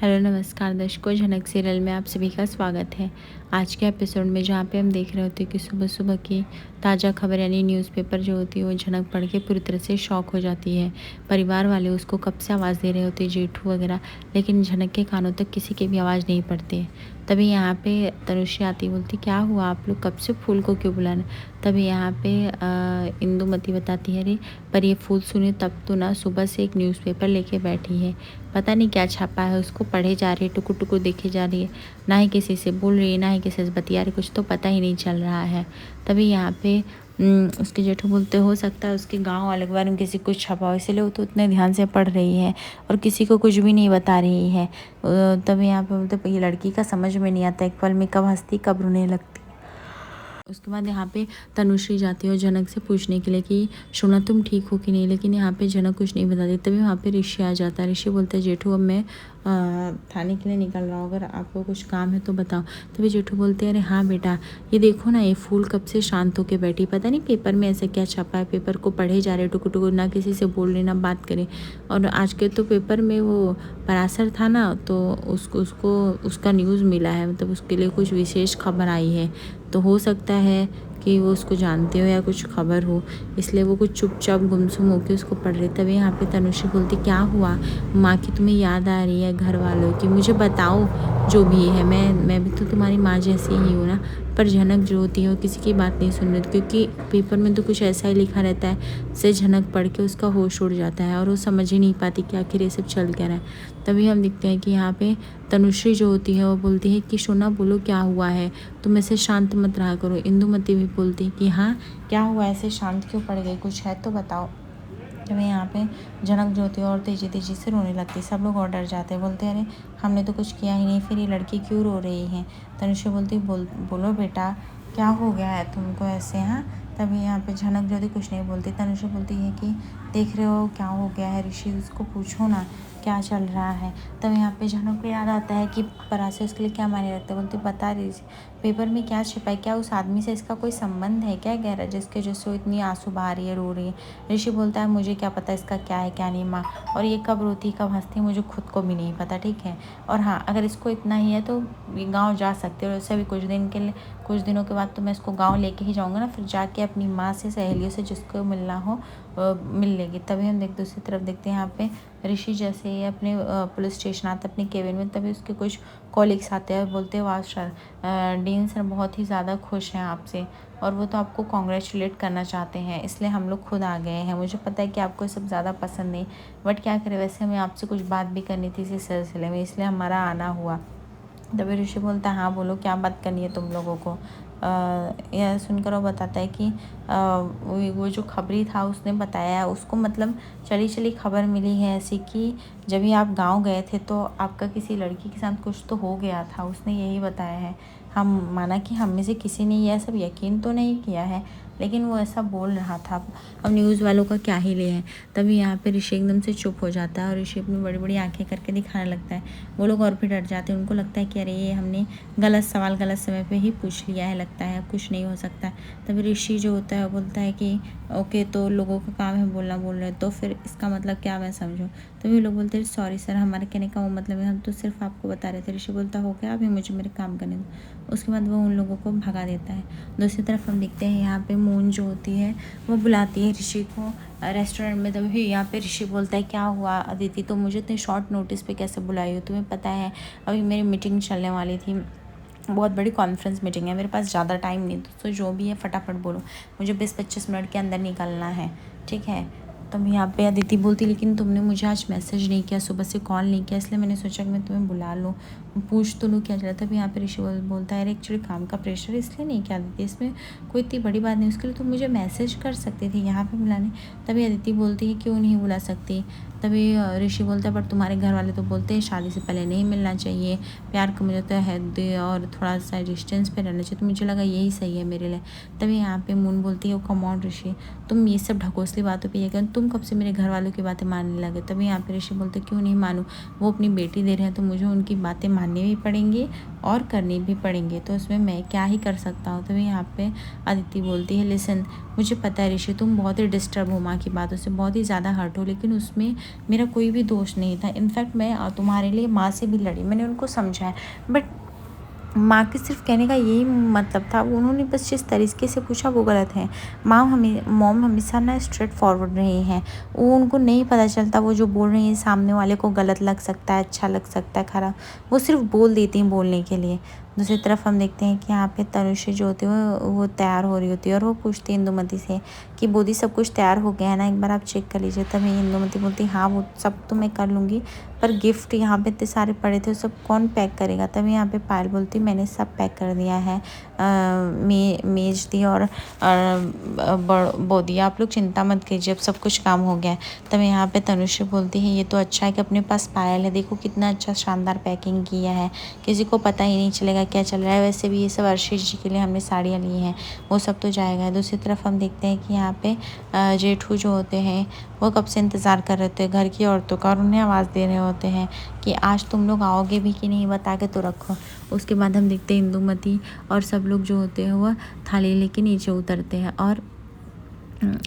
Hello नमस्कार दर्शकों, झनक सीरियल में आप सभी का स्वागत है। आज के एपिसोड में जहाँ पे हम देख रहे होते हैं कि सुबह सुबह की ताज़ा खबर यानी न्यूज़पेपर जो होती है वो झनक पढ़ के पूरी तरह से शॉक हो जाती है। परिवार वाले उसको कब से आवाज़ दे रहे होते हैं, जेठू वगैरह, लेकिन झनक के कानों तक किसी की भी आवाज़ नहीं पड़ती है। तभी यहाँ पे तनुश्री आती, बोलती क्या हुआ, आप लोग कब से फूल को क्यों बुलाना। तभी यहाँ पे इंदुमती बताती है, अरे पर ये फूल सुने तब तो ना सुबह से एक न्यूज़पेपर लेके बैठी है, पता नहीं क्या छापा है, उसको पढ़े जा रही है, टुकुर टुकुर देखे जा रही है, ना ही किसी से बोल रही है ना ही किसी से बतिया रही, कुछ तो पता ही नहीं चल रहा है। तभी यहाँ पे उसके जेठू बोलते हो सकता है उसके गांव वाले के बारे में किसी कुछ छपा हो, इसलिए वो तो उतने ध्यान से पढ़ रही है और किसी को कुछ भी नहीं बता रही है। तभी यहाँ पे बोलते ये लड़की का समझ में नहीं आता, एक पल में कब हंसती कब रोने लगती। उसके बाद यहाँ पे तनुश्री जाती है और जनक से पूछने के लिए कि सुना तुम ठीक हो कि नहीं, लेकिन यहाँ पे जनक कुछ नहीं बताती। तभी वहाँ पे ऋषि आ जाता है। ऋषि बोलता है जेठू अब मैं थाने के लिए निकल रहा हूँ, अगर आपको कुछ काम है तो बताओ। तभी जेठू बोलते हैं अरे हाँ बेटा, ये देखो ना ये फूल कब से शांत होके बैठी, पता नहीं पेपर में ऐसे क्या छपा है, पेपर को पढ़े जा रहे टुकुर टुकुर, ना किसी से बोल रहे ना बात करें। और आज के तो पेपर में वो पराशर था ना, तो उसको उसका न्यूज़ मिला है, मतलब उसके लिए कुछ विशेष खबर आई है, तो हो सकता है कि वो उसको जानते हो या कुछ खबर हो, इसलिए वो कुछ चुपचाप गुमसुम होकर उसको पढ़ रहे। तभी यहाँ पे तनुश्री बोलती क्या हुआ माँ की, तुम्हें याद आ रही है घर वालों की, मुझे बताओ जो भी है, मैं भी तो तुम्हारी माँ जैसी ही हूँ ना। पर झनक जो होती है वो किसी की बात नहीं सुन रही, क्योंकि पेपर में तो कुछ ऐसा ही लिखा रहता है, से झनक पढ़ के उसका होश उड़ जाता है और वो समझ ही नहीं पाती कि आखिर ये सब चल क्या रहा है। तभी हम देखते हैं कि यहाँ पे तनुश्री जो होती है वो बोलती है कि सोना बोलो क्या हुआ है, तुम ऐसे शांत मत रहा करो। इंदुमती भी बोलती है कि हाँ क्या हुआ, ऐसे शांत क्यों पड़ गई, कुछ है तो बताओ। जब यहाँ पे जनक जो होती है और तेजी तेजी से रोने लगती है, सब लोग और डर जाते हैं, बोलते हैं अरे हमने तो कुछ किया ही नहीं, फिर ये लड़की क्यों रो रही है। तनुश्री बोलती बोलो बेटा क्या हो गया है तुमको ऐसे। हाँ तभी यहाँ पे झनक जो होती कुछ नहीं बोलती। तनुश्री बोलती है कि देख रहे हो क्या हो गया है ऋषि, उसको पूछो ना क्या चल रहा है। तब यहाँ पे झनक को याद आता है कि पराशर उसके लिए क्या मायने रखते, बोलती बता रही पेपर में क्या छिपा है, क्या उस आदमी से इसका कोई संबंध है क्या गहरा, जिसके जैसे वो इतनी आंसू बहा रही है, रो रही है। ऋषि बोलता है मुझे क्या पता इसका क्या है क्या नहीं माँ, और ये कब रोती कब हंसती मुझे खुद को भी नहीं पता, ठीक है। और हाँ अगर इसको इतना ही है तो गाँव जा सकते हो, वैसे भी कुछ दिनों के बाद तो मैं इसको गाँव लेके ही जाऊँगा ना, फिर जाके अपनी माँ से सहेलियों से जिसको मिलना हो मिल लेगी। तभी हम दूसरी तरफ देखते हैं यहाँ पे ऋषि जैसे ही अपने पुलिस स्टेशन आता है अपने केबिन में, तभी उसके कुछ कॉलीग्स आते हैं, बोलते हैं वाह सर, डीन सर बहुत ही ज़्यादा खुश हैं आपसे और वो तो आपको कॉन्ग्रेचुलेट करना चाहते हैं, इसलिए हम लोग खुद आ गए हैं। मुझे पता है कि आपको सब ज़्यादा पसंद नहीं, बट क्या करें, वैसे हमें आपसे कुछ बात भी करनी थी इसी सिलसिले में, इसलिए हमारा आना हुआ। तभी ऋषि बोलता है हाँ बोलो क्या बात करनी है तुम लोगों को। यह सुनकर वो बताता है कि वो जो खबरी था उसने बताया उसको, मतलब चली चली खबर मिली है ऐसी कि जब भी आप गांव गए थे तो आपका किसी लड़की के साथ कुछ तो हो गया था, उसने यही बताया है। हम माना कि हम में से किसी ने यह सब यकीन तो नहीं किया है, लेकिन वो ऐसा बोल रहा था, अब न्यूज़ वालों का क्या ही ले है। तभी यहाँ पे ऋषि एकदम से चुप हो जाता है और ऋषि अपनी बड़ी बड़ी आंखें करके दिखाने लगता है। वो लोग और भी डर जाते हैं, उनको लगता है कि अरे ये हमने गलत सवाल गलत समय पे ही पूछ लिया है, लगता है अब कुछ नहीं हो सकता। तभी ऋषि जो होता है वो बोलता है कि ओके तो लोगों का काम है बोलना, बोल रहे तो फिर इसका मतलब क्या मैं समझूँ। तभी लोग बोलते हैं सॉरी सर, हमारे कहने का वो मतलब है, हम तो सिर्फ आपको बता रहे थे। ऋषि बोलता हो गया अभी मुझे मेरे काम करने दो। उसके बाद वो उन लोगों को भगा देता है। दूसरी तरफ हम देखते हैं यहाँ पे मून जो होती है वो बुलाती है ऋषि को रेस्टोरेंट में। तभी यहाँ पे ऋषि बोलता है क्या हुआ अदिति, तो मुझे इतने शॉर्ट नोटिस पे कैसे बुलाई हो, तुम्हें पता है अभी मेरी मीटिंग चलने वाली थी, बहुत बड़ी कॉन्फ्रेंस मीटिंग है, मेरे पास ज़्यादा टाइम नहीं, तो जो भी है फटाफट बोलो, मुझे 20-25 मिनट के अंदर निकलना है, ठीक है। तब यहाँ पे अदिति बोलती लेकिन तुमने मुझे आज मैसेज नहीं किया, सुबह से कॉल नहीं किया, इसलिए मैंने सोचा कि मैं तुम्हें बुला लूँ, पूछ तो लूँ क्या चला। तब यहाँ पे ऋषि बोलता है एक्चुअली काम का प्रेशर इसलिए नहीं किया अदिति, इसमें कोई इतनी बड़ी बात नहीं, उसके लिए तुम मुझे मैसेज कर सकती थी यहाँ पे बुलाने। तभी अदिति बोलती है क्यों नहीं बुला सकती। तभी ऋषि बोलता है पर तुम्हारे घर वाले तो बोलते हैं शादी से पहले नहीं मिलना चाहिए, प्यार का मुझे तो है और थोड़ा सा डिस्टेंस पे रहना चाहिए, तो मुझे लगा यही सही है मेरे लिए। तभी यहाँ पे मून बोलती है कम ऑन ऋषि, तुम ये सब ढकोसली बातों पे ये कर, तुम कब से मेरे घर वालों की बातें मानने लगे। तभी यहाँ पे ऋषि बोलते क्यों नहीं मानूँ, वो अपनी बेटी दे रहे हैं तो मुझे उनकी बातें माननी भी पड़ेंगी, और करनी भी पड़ेंगे, तो उसमें मैं क्या ही कर सकता हूँ। तभी यहाँ पे अदिति बोलती है, लिसन, मुझे पता है ऋषि तुम बहुत ही डिस्टर्ब हो माँ की बातों से, बहुत ही ज़्यादा हर्ट हो, लेकिन उसमें मेरा कोई भी दोष नहीं था। इनफैक्ट मैं तुम्हारे लिए माँ से भी लड़ी, मैंने उनको समझाया, बट माँ के सिर्फ कहने का यही मतलब था, उन्होंने बस जिस तरीके से पूछा वो गलत है। मॉम हमेशा ना स्ट्रेट फॉरवर्ड रही हैं, वो उनको नहीं पता चलता वो जो बोल रही हैं सामने वाले को गलत लग सकता है, अच्छा लग सकता है, खराब, वो सिर्फ बोल देती हैं बोलने के लिए। दूसरी तरफ हम देखते हैं कि यहाँ पे तनुश्री जो होती है वो तैयार हो रही होती है और वो पूछती है इंदुमती से कि बोदी सब कुछ तैयार हो गया है ना, एक बार आप चेक कर लीजिए। तभी इंदुमती बोलती हाँ वो सब तो मैं कर लूँगी, पर गिफ्ट यहाँ पे इतने सारे पड़े थे, सब कौन पैक करेगा। तभी यहाँ पे पायल बोलती मैंने सब पैक कर दिया है, मेज दी और बोदी, आप लोग चिंता मत कीजिए, अब सब कुछ काम हो गया है। तभी यहाँ पे तनुश्री बोलती है ये तो अच्छा है कि अपने पास पायल है, देखो कितना अच्छा शानदार पैकिंग किया है, किसी को पता ही नहीं चलेगा क्या चल रहा है। वैसे भी ये सब आशीष जी के लिए हमने साड़ियाँ ली हैं, वो सब तो जाएगा। दूसरी तरफ हम देखते हैं कि यहाँ पे जेठू जो होते हैं वो कब से इंतज़ार कर रहे थे घर की औरतों का, और उन्हें आवाज़ दे रहे होते हैं कि आज तुम लोग आओगे भी कि नहीं, बता के तो रखो। उसके बाद हम देखते हैं इंदुमती और सब लोग जो होते हैं वह थाली लेके नीचे उतरते हैं और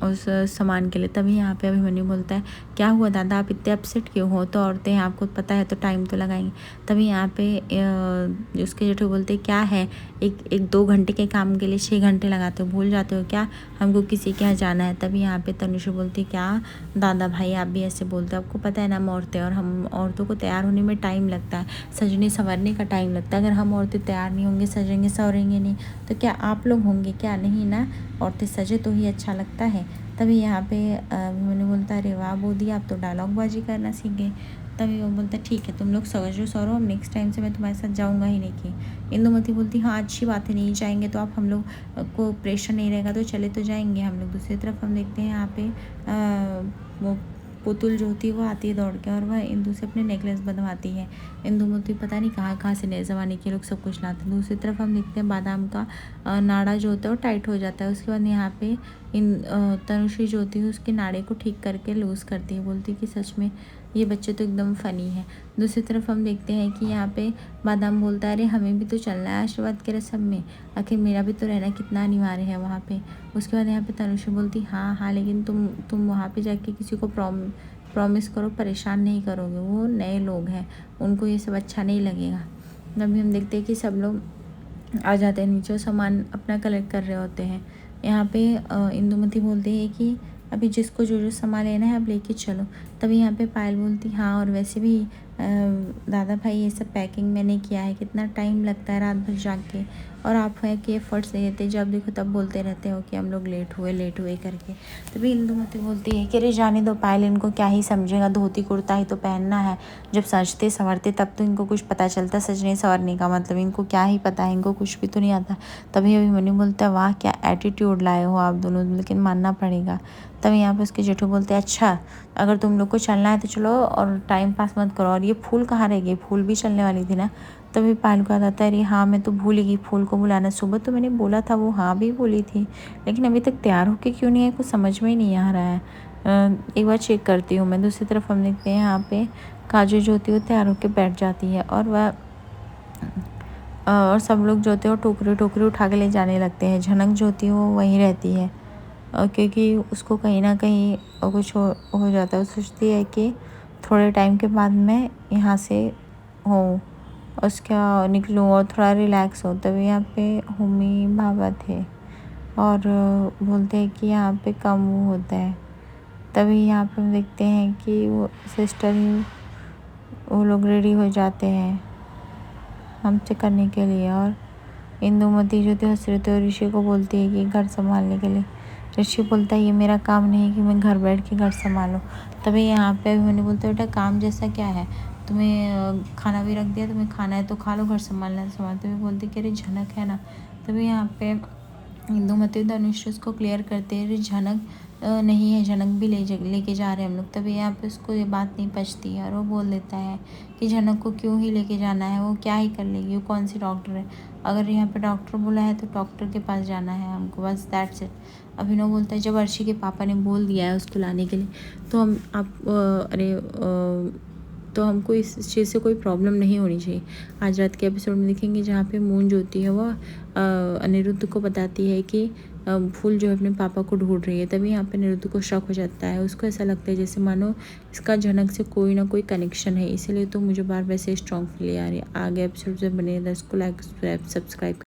उस सामान के लिए। तभी यहाँ पे अभिमन्यु बोलता है क्या हुआ दादा, आप इतने अपसेट क्यों हो, तो औरतें हैं आपको पता है, तो टाइम तो लगाएंगे। तभी यहाँ पे उसके जेठू बोलते क्या है, एक 2 घंटे के काम के लिए 6 घंटे लगाते हो, भूल जाते हो क्या हमको किसी के यहाँ जाना है। तभी यहाँ पे तनुश्री बोलती क्या दादा भाई आप भी ऐसे बोलते हो, आपको पता है ना हम औरतें, और हम औरतों को तैयार होने में टाइम लगता है, सजने संवरने का टाइम लगता है। अगर हम औरतें तैयार नहीं होंगे, सजेंगे संवरेंगे नहीं, तो क्या आप लोग होंगे क्या, नहीं ना, औरतें सजे तो ही अच्छा लगता है। तभी यहाँ पे मैंने बोलता अरे वाह बोदी आप तो डायलॉग बाजी करना सीख गए। तभी वो बोलता ठीक है तुम लोग सवरो सवरो, अब नेक्स्ट टाइम से मैं तुम्हारे साथ जाऊँगा ही नहीं। कि इंदुमती बोलती हाँ अच्छी बात है, नहीं जाएंगे तो आप, हम लोग को प्रेशर नहीं रहेगा तो चले तो जाएंगे हम लोग। दूसरी तरफ हम देखते हैं यहाँ पे वो पुतुल जो होती है वो आती है दौड़ के और वह इंदु से अपने नेकलेस बंधवाती है। इंदुमती पता नहीं कहाँ कहाँ से नए ज़माने के लोग सब कुछ लाते हैं। दूसरी तरफ हम देखते हैं बादाम का नाड़ा जो होता है वो टाइट हो जाता है। उसके बाद यहाँ पे तनुश्री जो होती है उसके नाड़े को ठीक करके लूज़ करती है, बोलती है कि सच में ये बच्चे तो एकदम फ़नी है। दूसरी तरफ हम देखते हैं कि यहाँ पे बादाम बोलता है अरे हमें भी तो चलना है आशीर्वाद के रस्म में, आखिर मेरा भी तो रहना कितना अनिवार्य है वहाँ पे। उसके बाद यहाँ पे तनुश्री बोलती हाँ हाँ लेकिन तुम वहाँ पे जाके किसी को प्रॉमिस करो परेशान नहीं करोगे, वो नए लोग हैं उनको ये सब अच्छा नहीं लगेगा। तभी हम देखते हैं कि सब लोग आ जाते हैं नीचे और सामान अपना कलेक्ट कर रहे होते हैं। यहाँ पे इंदुमती बोलती है कि अभी जिसको जो जो सामान लेना है आप लेके चलो। तभी यहाँ पे पायल बोलती हाँ और वैसे भी दादा भाई ये सब पैकिंग मैंने किया है, कितना टाइम लगता है रात भर जाग के, और आप है कि एफर्ट्स नहीं देते, जब देखो तब बोलते रहते हो कि हम लोग लेट हुए करके। तभी इंदुमती बोलती है कि अरे जाने दो पायल, इनको क्या ही समझेगा, धोती कुर्ता ही तो पहनना है, जब सजते संवरते तब तो इनको कुछ पता चलता सजने संवरने का मतलब, इनको क्या ही पता है, इनको कुछ भी तो नहीं आता। तभी अभिमन्यु बोलता है वाह क्या एटीट्यूड लाए हो आप दोनों, लेकिन मानना पड़ेगा। तभी यहाँ पे उसके जेठू बोलते हैं अच्छा अगर तुम लोग को चलना है तो चलो और टाइम पास मत करो, और ये फूल कहाँ रह गई, फूल भी चलने वाली थी ना। तभी पायल को याद आता है अरे हाँ मैं तो भूल ही गई फूल को बुलाना, सुबह तो मैंने बोला था वो हाँ भी बोली थी, लेकिन अभी तक तैयार होके क्यों नहीं है, कुछ समझ में ही नहीं आ रहा है। एक बार चेक करती हूँ मैं। दूसरी तरफ हम देखते हैं यहाँ पे काजू जो होती है वो तैयार होकर बैठ जाती है और सब लोग जो होते हैं वो टोकरी टोकरी उठा के ले जाने लगते हैं। झनक जो होती है वो वहीं रहती है क्योंकि उसको कहीं ना कहीं कुछ हो जाता है। वो सोचती है कि थोड़े टाइम के बाद मैं यहाँ से हूँ, उसका निकलूँ और थोड़ा रिलैक्स हो। तभी यहाँ पे होमी बाबा थे और बोलते हैं कि यहाँ पे कम वो होता है। तभी यहाँ पे हम देखते हैं कि वो सिस्टर ही वो लोग रेडी हो जाते हैं हमसे करने के लिए, और इंदुमती जो थी हंस रहे थे और ऋषि को बोलती है कि घर संभालने के लिए। ऋषि बोलता है ये मेरा काम नहीं है कि मैं घर बैठ के घर संभालूं। तभी यहाँ पे मैंने बोलता बेटा काम जैसा क्या है, तुम्हें खाना भी रख दिया, तुम्हें खाना है तो खा लो, घर संभालना है संभाल। तभी बोलती कि अरे झनक है ना। तभी यहाँ पे इंदुमती धनुष उसको क्लियर करते हैं, अरे झनक नहीं है, झनक भी लेके जा रहे हैं हम लोग। तभी यहाँ पे उसको ये बात नहीं पचती है और वो बोल देता है कि झनक को क्यों ही लेके जाना है, वो क्या ही कर लेगी, वो कौन सी डॉक्टर है, अगर यहाँ पे डॉक्टर बोला है तो डॉक्टर के पास जाना है हमको, बस दैट्स इट। अभिनव बोलता है जब अर्शी के पापा ने बोल दिया है उसको लाने के लिए तो हम आप अरे तो हमको इस चीज़ से कोई प्रॉब्लम नहीं होनी चाहिए। आज रात के एपिसोड में देखेंगे जहाँ पे मून जो होती है वह अनिरुद्ध को बताती है कि फूल जो है अपने पापा को ढूंढ रही है। तभी यहाँ पे अनिरुद्ध को शक हो जाता है। उसको ऐसा लगता है जैसे मानो इसका झनक से कोई ना कोई कनेक्शन है, इसीलिए तो मुझे बार बार से स्ट्रॉन्ग फील आ रही है। आगे एपिसोड में बने रहिए। इसको लाइक सब्सक्राइब